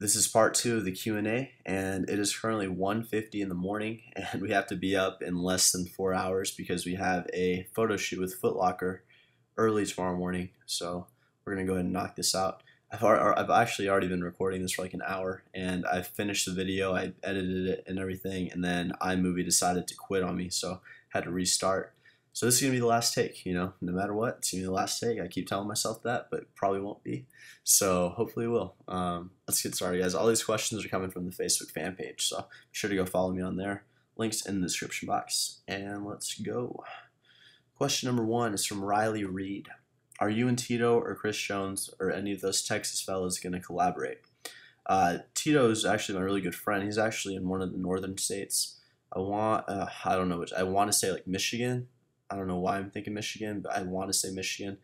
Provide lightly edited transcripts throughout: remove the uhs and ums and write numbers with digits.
This is part two of the Q&A, and it is currently 1:50 in the morning, and we have to be up in less than 4 hours because we have a photo shoot with Foot Locker early tomorrow morning. So we're going to go ahead and knock this out. I've actually already been recording this for like an hour, and I finished the video, I edited it and everything, and then iMovie decided to quit on me, so I had to restart. So this is going to be the last take, no matter what, it's going to be the last take. I keep telling myself that, but it probably won't be. So hopefully it will. Let's get started, guys. All these questions are coming from the Facebook fan page, so be sure to go follow me on there. Links in the description box. And let's go. Question number 1 is from Riley Reed. Are you and Tito or Chris Jones or any of those Texas fellas going to collaborate? Tito is actually my really good friend. He's actually in one of the northern states. I don't know which. I want to say like Michigan. I don't know why I'm thinking Michigan, but I want to say Michigan.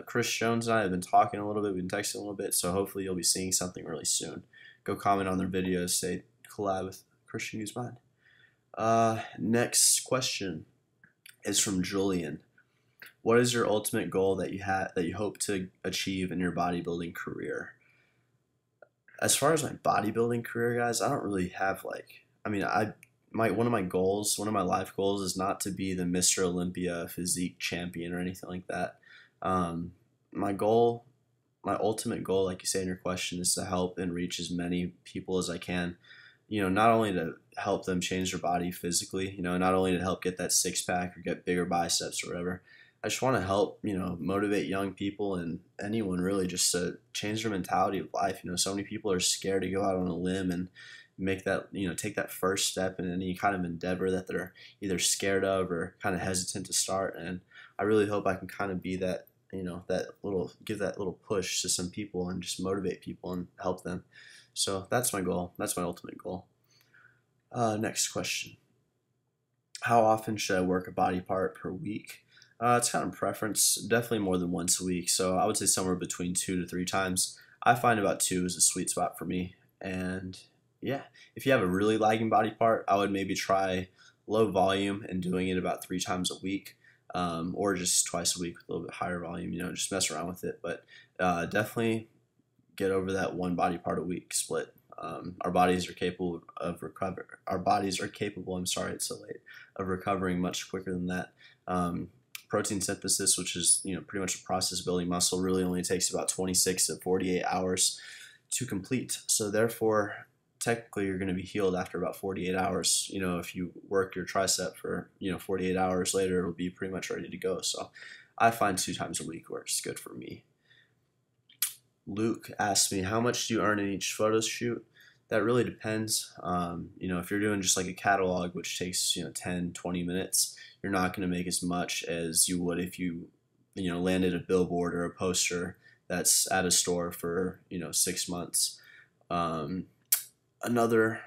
Chris Jones and I have been talking a little bit. We've been texting a little bit, so hopefully you'll be seeing something really soon. Go comment on their videos. Say collab with Christian Guzman. Next question is from Julian. What is your ultimate goal that you hope to achieve in your bodybuilding career? As far as my bodybuilding career, guys, I don't really have one of my life goals is not to be the Mr. Olympia physique champion or anything like that. My ultimate goal, like you say in your question, is to help and reach as many people as I can. Not only to help them change their body physically, not only to help get that six pack or get bigger biceps or whatever. I just want to help, motivate young people and anyone really just to change their mentality of life. So many people are scared to go out on a limb and make that, take that first step in any kind of endeavor that they're either scared of or kind of hesitant to start. And I really hope I can kind of be that, give that little push to some people and just motivate people and help them. So that's my goal. That's my ultimate goal. Next question. How often should I work a body part per week? It's kind of preference, definitely more than once a week. So I would say somewhere between 2 to 3 times. I find about 2 is a sweet spot for me. And yeah, if you have a really lagging body part, I would maybe try low volume and doing it about 3 times a week, or just twice a week with a little bit higher volume. Just mess around with it. But definitely get over that 1 body part a week split. Our bodies are capable of recover. Our bodies are capable. I'm sorry, it's so late. Of recovering much quicker than that. Protein synthesis, which is pretty much a process building muscle, really only takes about 26 to 48 hours to complete. So therefore, technically, you're going to be healed after about 48 hours. If you work your tricep for 48 hours later, it'll be pretty much ready to go. So I find 2 times a week works good for me. Luke asked me, how much do you earn in each photo shoot? That really depends. If you're doing just like a catalog, which takes 10, 20 minutes, you're not going to make as much as you would if you landed a billboard or a poster that's at a store for 6 months. Another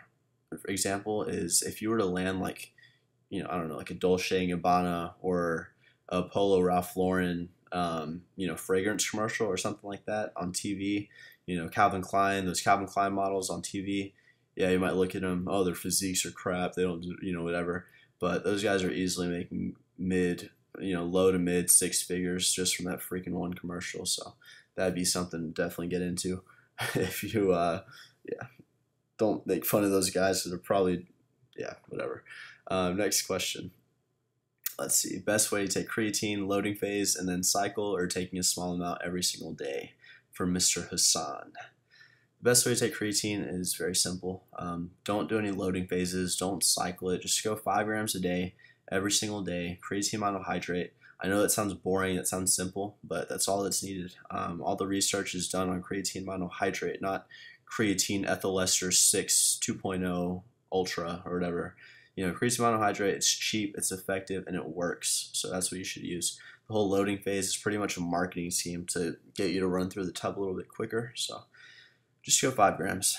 example is if you were to land like I don't know, like a Dolce & Gabbana or a Polo Ralph Lauren fragrance commercial or something like that on TV, Calvin Klein, those Calvin Klein models on TV, yeah, you might look at them, oh, their physiques are crap, they don't do, whatever, but those guys are easily making low to mid 6 figures just from that freaking one commercial. So that'd be something to definitely get into if you, don't make fun of those guys because they're probably, whatever. Next question. Let's see. Best way to take creatine, loading phase, and then cycle, or taking a small amount every single day, for Mr. Hassan. The best way to take creatine is very simple. Don't do any loading phases. Don't cycle it. Just go 5 grams a day, every single day. Creatine monohydrate. I know that sounds boring. That sounds simple, but that's all that's needed. All the research is done on creatine monohydrate, not creatine ethyl ester 6 2.0 ultra or whatever. Creatine monohydrate, it's cheap, it's effective, and it works. So that's what you should use. The whole loading phase is pretty much a marketing scheme to get you to run through the tub a little bit quicker. So just go 5 grams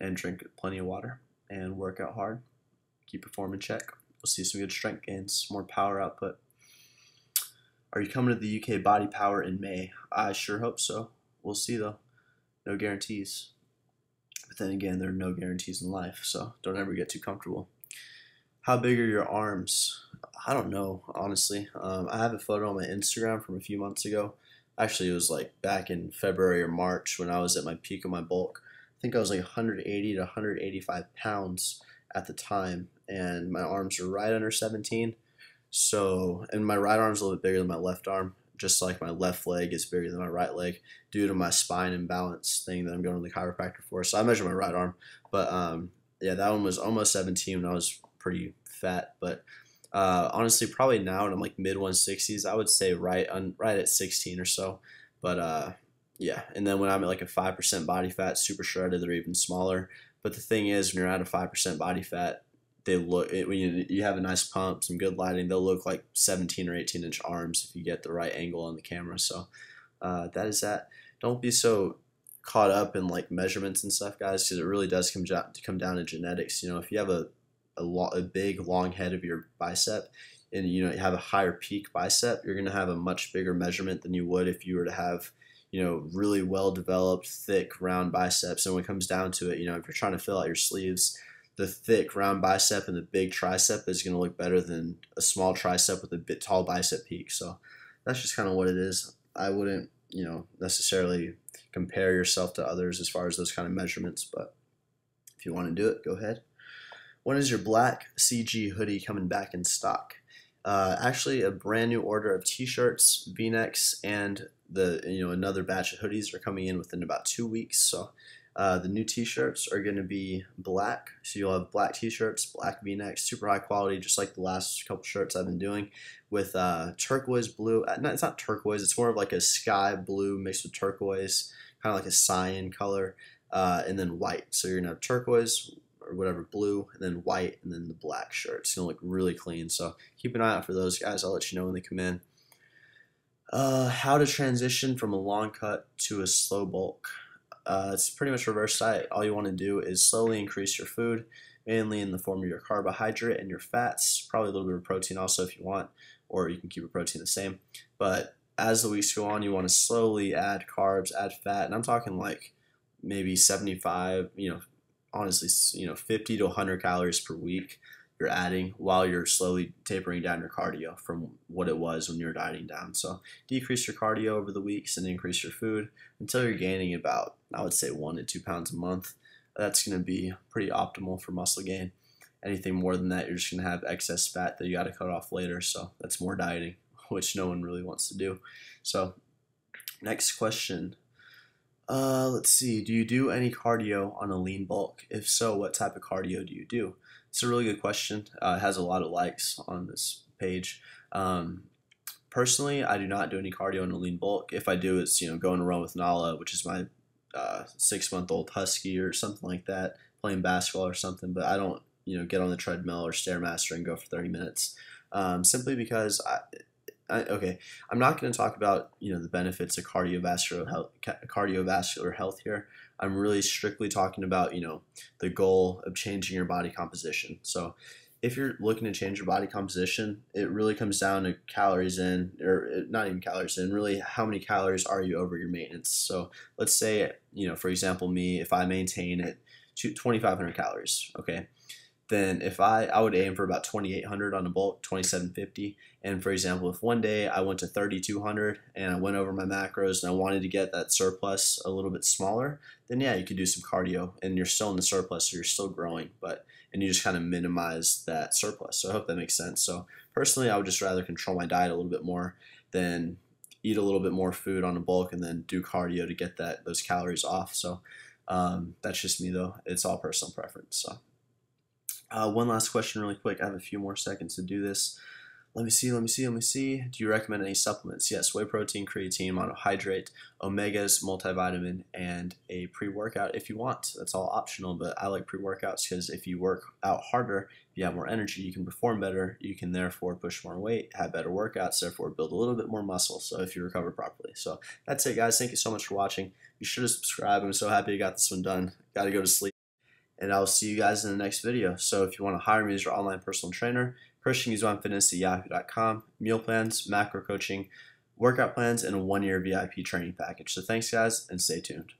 and drink plenty of water and work out hard. Keep your form in check. You'll see some good strength gains, more power output. Are you coming to the UK Body Power in May? I sure hope so. We'll see though. No guarantees. But then again, there are no guarantees in life, so don't ever get too comfortable. How big are your arms? I don't know, honestly. I have a photo on my Instagram from a few months ago. Actually, it was like back in February or March when I was at my peak of my bulk. I think I was like 180 to 185 pounds at the time, and my arms were right under 17. So, and my right arm's a little bit bigger than my left arm, just like my left leg is bigger than my right leg due to my spine imbalance thing that I'm going to the chiropractor for. So I measure my right arm, but yeah, that one was almost 17 when I was pretty fat. But honestly, probably now when I'm like mid 160s, I would say right at 16 or so. But yeah, and then when I'm at like a 5% body fat, super shredded, they're even smaller. But the thing is, when you're at a 5% body fat, they look when you have a nice pump, some good lighting, they'll look like 17 or 18-inch arms if you get the right angle on the camera. So that is that. Don't be so caught up in like measurements and stuff, guys, because it really does come down to genetics. You know, if you have a big long head of your bicep, and you have a higher peak bicep, you're going to have a much bigger measurement than you would if you were to have really well developed, thick, round biceps. And when it comes down to it, if you're trying to fill out your sleeves, the thick round bicep and the big tricep is going to look better than a small tricep with a bit tall bicep peak. So that's just kind of what it is. I wouldn't, necessarily compare yourself to others as far as those kind of measurements, but if you want to do it, go ahead. When is your black CG hoodie coming back in stock? Actually, a brand new order of t-shirts, v-necks, and another batch of hoodies are coming in within about 2 weeks. So the new t-shirts are going to be black, so you'll have black t-shirts, black v-necks, super high quality, just like the last couple shirts I've been doing, with turquoise blue. No, it's not turquoise, it's more of like a sky blue mixed with turquoise, kind of like a cyan color, and then white. So you're going to have turquoise or whatever, blue, and then white, and then the black shirt. It's going to look really clean, so keep an eye out for those, guys. I'll let you know when they come in. How to transition from a long cut to a slow bulk. It's pretty much reverse diet. All you want to do is slowly increase your food, mainly in the form of your carbohydrate and your fats, probably a little bit of protein also if you want, or you can keep your protein the same. But as the weeks go on, you want to slowly add carbs, add fat, and I'm talking like maybe 75, honestly, 50 to 100 calories per week you're adding while you're slowly tapering down your cardio from what it was when you're dieting down. So decrease your cardio over the weeks and increase your food until you're gaining about, I would say, 1 to 2 pounds a month. That's going to be pretty optimal for muscle gain. Anything more than that, you're just going to have excess fat that you got to cut off later. So that's more dieting, which no one really wants to do. So next question. Let's see. Do you do any cardio on a lean bulk? If so, what type of cardio do you do? It's a really good question. It has a lot of likes on this page. Personally, I do not do any cardio in a lean bulk. If I do, it's going to run with Nala, which is my 6-month-old husky or something like that, playing basketball or something. But I don't get on the treadmill or Stairmaster and go for 30 minutes. Simply because I'm not going to talk about the benefits of cardiovascular health here. I'm really strictly talking about the goal of changing your body composition. So if you're looking to change your body composition, it really comes down to calories in, or not even calories in, really how many calories are you over your maintenance. So let's say for example, me, if I maintain at 2,500 calories, okay, then if I would aim for about 2,800 on a bulk, 2,750. And for example, if one day I went to 3,200 and I went over my macros and I wanted to get that surplus a little bit smaller, then yeah, you could do some cardio and you're still in the surplus, so you're still growing, and you just kind of minimize that surplus. So I hope that makes sense. So personally, I would just rather control my diet a little bit more than eat a little bit more food on a bulk and then do cardio to get those calories off. So that's just me though. It's all personal preference. So. One last question really quick. I have a few more seconds to do this. Let me see. Do you recommend any supplements? Yes, whey protein, creatine, monohydrate, omegas, multivitamin, and a pre-workout if you want. That's all optional, but I like pre-workouts because if you work out harder, if you have more energy, you can perform better. You can therefore push more weight, have better workouts, therefore build a little bit more muscle, so if you recover properly. So that's it, guys. Thank you so much for watching. Be sure to subscribe. I'm so happy I got this one done. Got to go to sleep. And I'll see you guys in the next video. So if you want to hire me as your online personal trainer, ChristianGuzmanFitness@yahoo.com, meal plans, macro coaching, workout plans, and a 1-year VIP training package. So thanks, guys, and stay tuned.